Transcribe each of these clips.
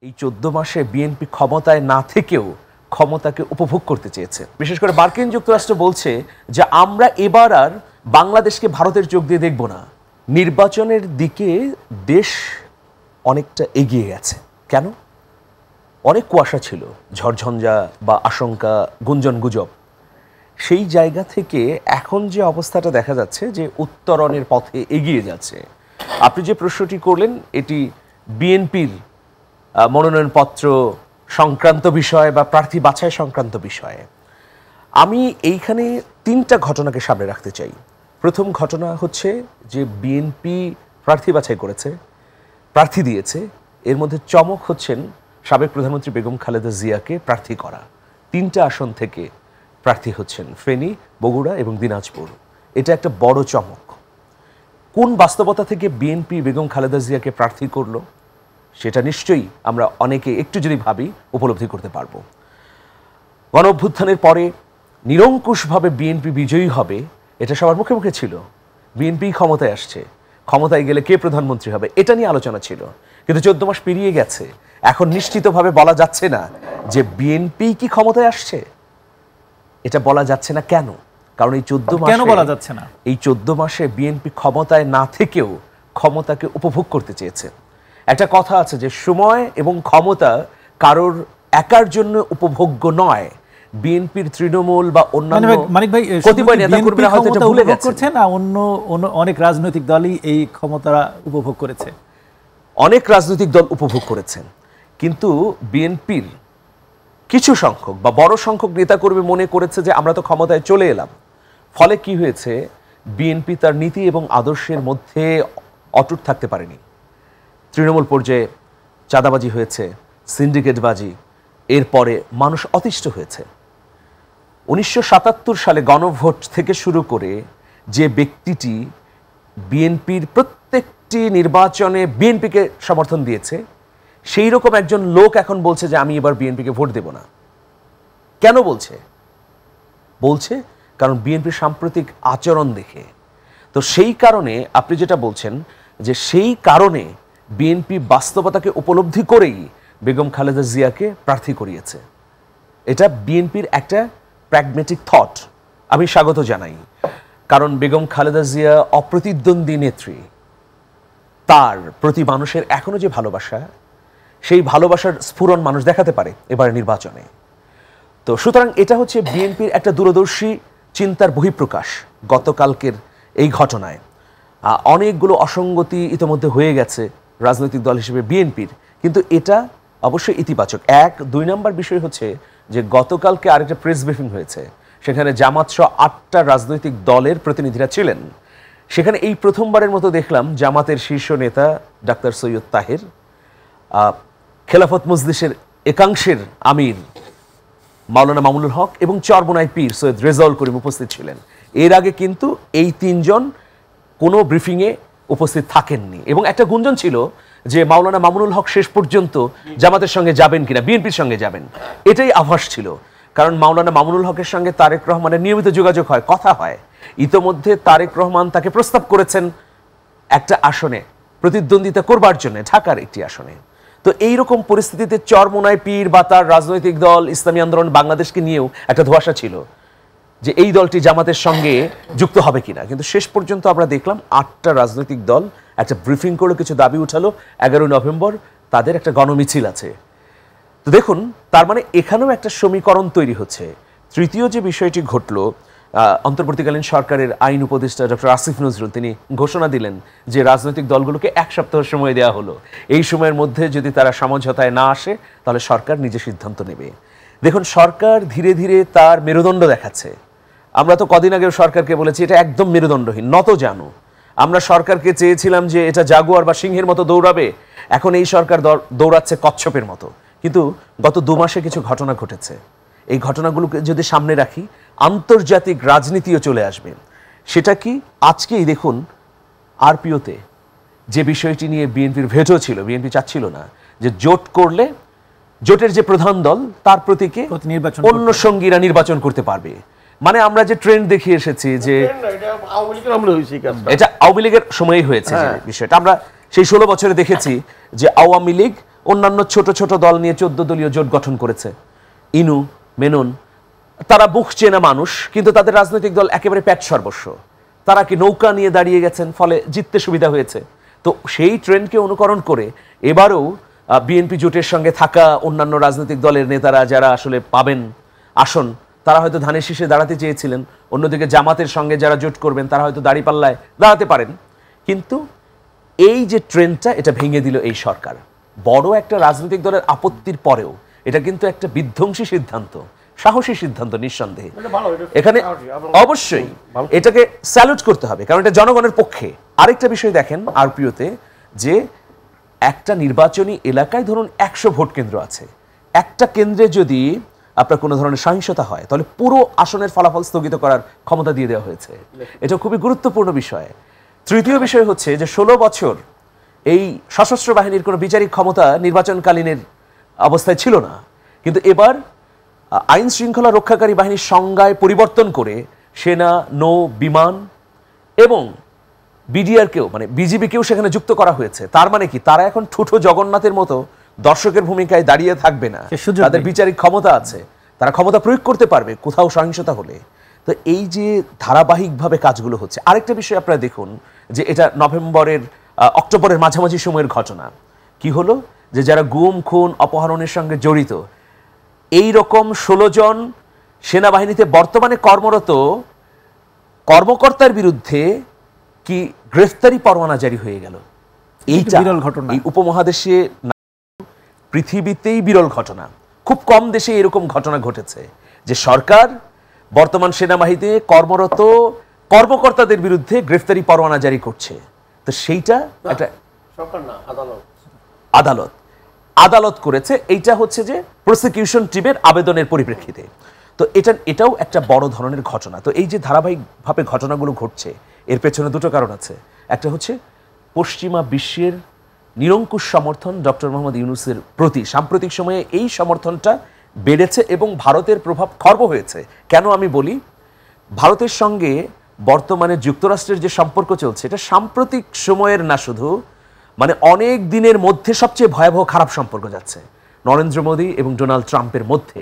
এই 14 মাসে বিএনপি ক্ষমতায় না থেকেও ক্ষমতাকে উপভোগ করতে চেয়েছে। বিশেষ করে মার্কিন যুক্তরাষ্ট্র বলছে যে আমরা এবার আর বাংলাদেশকে ভারতের চোখ দিয়ে দেখব না। নির্বাচনের দিকে দেশ অনেকটা এগিয়ে গেছে। কেন? অনেক কুয়াশা ছিল, ঝড়ঝঞ্ঝা বা আশঙ্কা, গুঞ্জন গুজব। সেই জায়গা থেকে এখন যে অবস্থাটা দেখা যাচ্ছে যে উত্তরণের পথে এগিয়ে যাচ্ছে। আপনি যে প্রশ্নটি করলেন এটি বিএনপির মনোনয়নপত্র সংক্রান্ত বিষয় বা প্রার্থী বাছাই সংক্রান্ত বিষয়ে। আমি এইখানে 3টা ঘটনাকে সামনে রাখতে চাই। প্রথম ঘটনা হচ্ছে যে বিএনপি প্রার্থী বাছাই করেছে, প্রার্থী দিয়েছে। এর মধ্যে চমক হচ্ছেন সাবেক প্রধানমন্ত্রী বেগম খালেদা জিয়াকে প্রার্থী করা। 3টা আসন থেকে প্রার্থী হচ্ছেন, ফেনী, বগুড়া এবং দিনাজপুর। এটা একটা বড় চমক। কোন বাস্তবতা থেকে বিএনপি বেগম খালেদা জিয়াকে প্রার্থী করলো সেটা নিশ্চয়ই আমরা অনেকে একটু যদি ভাবি উপলব্ধি করতে পারবো। গণ অভ্যুত্থানের পরে নিরঙ্কুশভাবে বিএনপি বিজয়ী হবে এটা সবার মুখে মুখে ছিল। বিএনপি ক্ষমতায় আসছে, ক্ষমতায় গেলে কে প্রধানমন্ত্রী হবে এটা নিয়ে আলোচনা ছিল। কিন্তু 14 মাস পেরিয়ে গেছে, এখন নিশ্চিতভাবে বলা যাচ্ছে না যে বিএনপি কি ক্ষমতায় আসছে। এটা বলা যাচ্ছে না। কেন? কারণ এই 14 মাসে কেন বলা যাচ্ছে না? এই 14 মাসে বিএনপি ক্ষমতায় না থেকেও ক্ষমতাকে উপভোগ করতে চেয়েছে। একটা কথা আছে যে সময় এবং ক্ষমতা কারোর একার জন্য উপভোগ্য নয়। বিএনপির তৃণমূল বা অন্যান্য কতিপয় নেতাকর্মীরা হয়তো এটা ভুলে গেছেন। না, অন্য অনেক রাজনৈতিক দলই এই ক্ষমতা উপভোগ করেছে। অনেক রাজনৈতিক দল উপভোগ করেছেন, কিন্তু বিএনপির কিছু সংখ্যক বা বড় সংখ্যক নেতাকর্মী মনে করেছে যে আমরা তো ক্ষমতায় চলে এলাম। ফলে কি হয়েছে, বিএনপি তার নীতি এবং আদর্শের মধ্যে অটুট থাকতে পারেনি। তৃণমূল পর্যায়ে চাঁদাবাজি হয়েছে, সিন্ডিকেটবাজি, এরপরে মানুষ অতিষ্ঠ হয়েছে। 1977 সালে গণভোট থেকে শুরু করে যে ব্যক্তিটি বিএনপির প্রত্যেকটি নির্বাচনে বিএনপিকে সমর্থন দিয়েছে, সেই রকম একজন লোক এখন বলছে যে আমি এবার বিএনপিকে ভোট দেব না। কেন বলছে? বলছে কারণ বিএনপির সাম্প্রতিক আচরণ দেখে। তো সেই কারণে আপনি যেটা বলছেন যে সেই কারণে বিএনপি বাস্তবতাকে উপলব্ধি করেই বেগম খালেদা জিয়াকে প্রার্থী করিয়েছে। এটা বিএনপির একটা প্র্যাগমেটিক থট, আমি স্বাগত জানাই। কারণ বেগম খালেদা জিয়া অপ্রতিদ্বন্দ্বী নেত্রী, তার প্রতি মানুষের এখনো যে ভালোবাসা, সেই ভালোবাসার স্ফুরণ মানুষ দেখাতে পারে এবারের নির্বাচনে। তো সুতরাং এটা হচ্ছে বিএনপির একটা দূরদর্শী চিন্তার বহিঃপ্রকাশ। গতকালকের এই ঘটনায় অনেকগুলো অসঙ্গতি ইতিমধ্যে হয়ে গেছে রাজনৈতিক দল হিসেবে বিএনপির, কিন্তু এটা অবশ্যই ইতিবাচক। 2 নম্বর বিষয় হচ্ছে যে গতকালকে আরেকটা প্রেস ব্রিফিং হয়েছে, সেখানে জামাত সহ 8টা রাজনৈতিক দলের প্রতিনিধিরা ছিলেন। সেখানে এই প্রথমবারের মতো দেখলাম জামাতের শীর্ষ নেতা ডাক্তার সৈয়দ তাহের, খেলাফত মজলিসের একাংশের আমির মাওলানা মামুনুল হক এবং চরমোনাই পীর সৈয়দ রেজাউল করিম উপস্থিত ছিলেন। এর আগে কিন্তু এই 3 জন কোনো ব্রিফিংয়ে উপস্থিত থাকেননি, এবং একটা গুঞ্জন ছিল যে মাওলানা মামুনুল হক শেষ পর্যন্ত জামাতের সঙ্গে যাবেন কিনা, বিএনপির সঙ্গে যাবেন, এটাই আভাস ছিল। কারণ মাওলানা মামুনুল হকের সঙ্গে তারেক রহমানের নিয়মিত যোগাযোগ হয়, কথা হয়। ইতোমধ্যে তারেক রহমান তাকে প্রস্তাব করেছেন একটা আসনে প্রতিদ্বন্দ্বিতা করবার জন্য, ঢাকার একটি আসনে। তো এইরকম পরিস্থিতিতে চরমোনাই পীর বা তার রাজনৈতিক দল ইসলামী আন্দোলন বাংলাদেশকে নিয়েও একটা ধোঁয়াশা ছিল যে এই দলটি জামাতের সঙ্গে যুক্ত হবে কিনা। কিন্তু শেষ পর্যন্ত আমরা দেখলাম 8টা রাজনৈতিক দল একটা ব্রিফিং করে কিছু দাবি উঠালো। 11 নভেম্বর তাদের একটা গণমিছিল আছে। তো দেখুন, তার মানে এখানেও একটা সমীকরণ তৈরি হচ্ছে। তৃতীয় যে বিষয়টি ঘটলো, অন্তর্বর্তীকালীন সরকারের আইন উপদেষ্টা ডক্টর আসিফ নজরুল তিনি ঘোষণা দিলেন যে রাজনৈতিক দলগুলোকে 1 সপ্তাহ সময় দেওয়া হলো। এই সময়ের মধ্যে যদি তারা সমঝোতায় না আসে তাহলে সরকার নিজে সিদ্ধান্ত নেবে। দেখুন, সরকার ধীরে ধীরে তার মেরুদণ্ড দেখাচ্ছে। আমরা তো কদিন আগেও সরকারকে বলেছি এটা একদম মেরুদণ্ডহীন, নত জানো। আমরা সরকারকে চেয়েছিলাম যে এটা জাগুয়ার বা সিংহের মতো দৌড়াবে, এখন এই সরকার দৌড়াচ্ছে কচ্ছপের মতো। কিন্তু গত 2 মাসে কিছু ঘটনা ঘটেছে, এই ঘটনাগুলোকে যদি সামনে রাখি আন্তর্জাতিক রাজনীতিও চলে আসবে। সেটা কি? আজকেই দেখুন আরপিওতে যে বিষয়টি নিয়ে বিএনপির ভেটো ছিল, বিএনপি চাচ্ছিল না যে জোট করলে জোটের যে প্রধান দল তার প্রতীকে অন্য সঙ্গীরা নির্বাচন করতে পারবে। মানে আমরা যে ট্রেন্ড দেখিয়ে এসেছি যে এটা আওয়ামী লীগের সময়ই হয়েছে, বিষয়টা আমরা সেই 16 বছরে দেখেছি যে আওয়ামী লীগ অন্যান্য ছোট ছোট দল নিয়ে 14 দলীয় জোট গঠন করেছে। ইনু, মেনন, তারা বুক চেনা মানুষ, কিন্তু তাদের রাজনৈতিক দল একেবারে প্যাট সর্বস্ব। তারা কি নৌকা নিয়ে দাঁড়িয়ে গেছেন, ফলে জিততে সুবিধা হয়েছে। তো সেই ট্রেন্ডকে অনুকরণ করে এবারও বিএনপি জোটের সঙ্গে থাকা অন্যান্য রাজনৈতিক দলের নেতারা যারা আসলে পাবেন আসন, তারা হয়তো ধানের শীষে দাঁড়াতে চেয়েছিলেন। অন্যদিকে জামাতের সঙ্গে যারা জোট করবেন তারা হয়তো দাঁড়িপাল্লায় দাঁড়াতে পারেন। কিন্তু এই যে ট্রেন্ডটা, এটা ভেঙে দিল এই সরকার। বড় একটা রাজনৈতিক দলের আপত্তির পরেও এটা কিন্তু একটা বিধ্বংসী সিদ্ধান্ত, সাহসী সিদ্ধান্ত নিঃসন্দেহে। এখানে অবশ্যই এটাকে স্যালুট করতে হবে, কারণ এটা জনগণের পক্ষে। আরেকটা বিষয় দেখেন আরপিওতে, যে একটা নির্বাচনী এলাকায় ধরুন 100 ভোট কেন্দ্র আছে, একটা কেন্দ্রে যদি আপনার কোনো ধরনের সহিংসতা হয় তাহলে পুরো আসনের ফলাফল স্থগিত করার ক্ষমতা দিয়ে দেওয়া হয়েছে। এটা খুবই গুরুত্বপূর্ণ বিষয়। তৃতীয় বিষয় হচ্ছে যে 16 বছর এই সশস্ত্র বাহিনীর কোনো বিচারিক ক্ষমতা নির্বাচনকালীনের অবস্থায় ছিল না, কিন্তু এবার আইন শৃঙ্খলা রক্ষাকারী বাহিনীর সংজ্ঞায় পরিবর্তন করে সেনা, নৌ, বিমান এবং বিডিআরকেও, মানে বিজিবিকেও সেখানে যুক্ত করা হয়েছে। তার মানে কি, তারা এখন ঠুঠো জগন্নাথের মতো দর্শকের ভূমিকায় দাঁড়িয়ে থাকবে না, তাদের বিচারিক ক্ষমতা আছে, তারা ক্ষমতা প্রয়োগ করতে পারবে কোথাও সহিংসতা হলে। তো এই যে ধারাবাহিকভাবে কাজগুলো হচ্ছে। আরেকটা বিষয় আপনারা দেখুন, যে এটা অক্টোবরের মাঝামাঝি সময়ের ঘটনা। কি হলো, যে যারা গুম, খুন, অপহরণের সঙ্গে জড়িত এই রকম 16 জন সেনাবাহিনীতে বর্তমানে কর্মরত কর্মকর্তার বিরুদ্ধে কি গ্রেফতারি পরোয়ানা জারি হয়ে গেল। এইটা বিরল ঘটনা, এই উপমহাদেশে পৃথিবীতেই বিরল ঘটনা। খুব কম দেশে এরকম ঘটনা ঘটেছে যে সরকার বর্তমান সেনাবাহিনীতে কর্মরত কর্মকর্তাদের বিরুদ্ধে গ্রেফতারি পরোয়ানা জারি করছে। তো সেইটা একটা আদালত করেছে। এইটা হচ্ছে যে প্রসিকিউশন টিমের আবেদনের পরিপ্রেক্ষিতে। তো এটাও একটা বড় ধরনের ঘটনা। তো এই যে ধারাবাহিকভাবে ঘটনাগুলো ঘটছে, এর পেছনে দুটো কারণ আছে। একটা হচ্ছে পশ্চিমা বিশ্বের নিরঙ্কুশ সমর্থন ডক্টর মোহাম্মদ ইউনূসের প্রতি। সাম্প্রতিক সময়ে এই সমর্থনটা বেড়েছে এবং ভারতের প্রভাব খর্ব হয়েছে। কেন আমি বলি, ভারতের সঙ্গে বর্তমানে যুক্তরাষ্ট্রের যে সম্পর্ক চলছে, এটা সাম্প্রতিক সময়ের না, শুধু মানে অনেক দিনের মধ্যে সবচেয়ে ভয়াবহ খারাপ সম্পর্ক যাচ্ছে নরেন্দ্র মোদী এবং ডোনাল্ড ট্রাম্পের মধ্যে।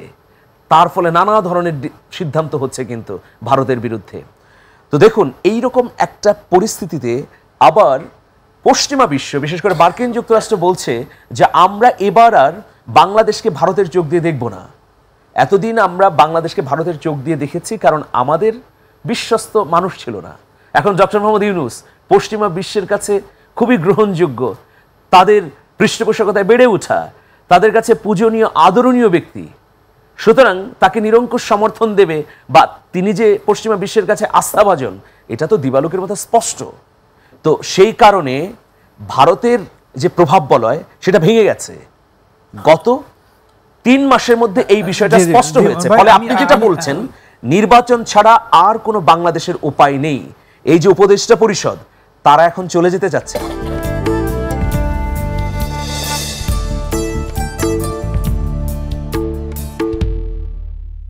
তার ফলে নানা ধরনের সিদ্ধান্ত হচ্ছে কিন্তু ভারতের বিরুদ্ধে। তো দেখুন, এই রকম একটা পরিস্থিতিতে আবার পশ্চিমা বিশ্ব, বিশেষ করে মার্কিন যুক্তরাষ্ট্র বলছে যে আমরা এবার আর বাংলাদেশকে ভারতের চোখ দিয়ে দেখব না। এতদিন আমরা বাংলাদেশকে ভারতের চোখ দিয়ে দেখেছি কারণ আমাদের বিশ্বস্ত মানুষ ছিল না। এখন ডক্টর মোহাম্মদ ইউনূস পশ্চিমা বিশ্বের কাছে খুবই গ্রহণযোগ্য, তাদের পৃষ্ঠপোষকতায় বেড়ে ওঠা, তাদের কাছে পূজনীয় আদরণীয় ব্যক্তি। সুতরাং তাকে নিরঙ্কুশ সমর্থন দেবে বা তিনি যে পশ্চিমা বিশ্বের কাছে আস্থাভাজন, এটা তো দিবালোকের মতো স্পষ্ট। তো সেই কারণে ভারতের যে প্রভাব বলয় সেটা ভেঙে গেছে। গত 3 মাসের মধ্যে এই বিষয়টা স্পষ্ট হয়েছে। ফলে আপনি যেটা বলছেন, নির্বাচন ছাড়া আর কোনো বাংলাদেশের উপায় নেই। এই যে উপদেষ্টা পরিষদ, তারা এখন চলে যেতে চাচ্ছে।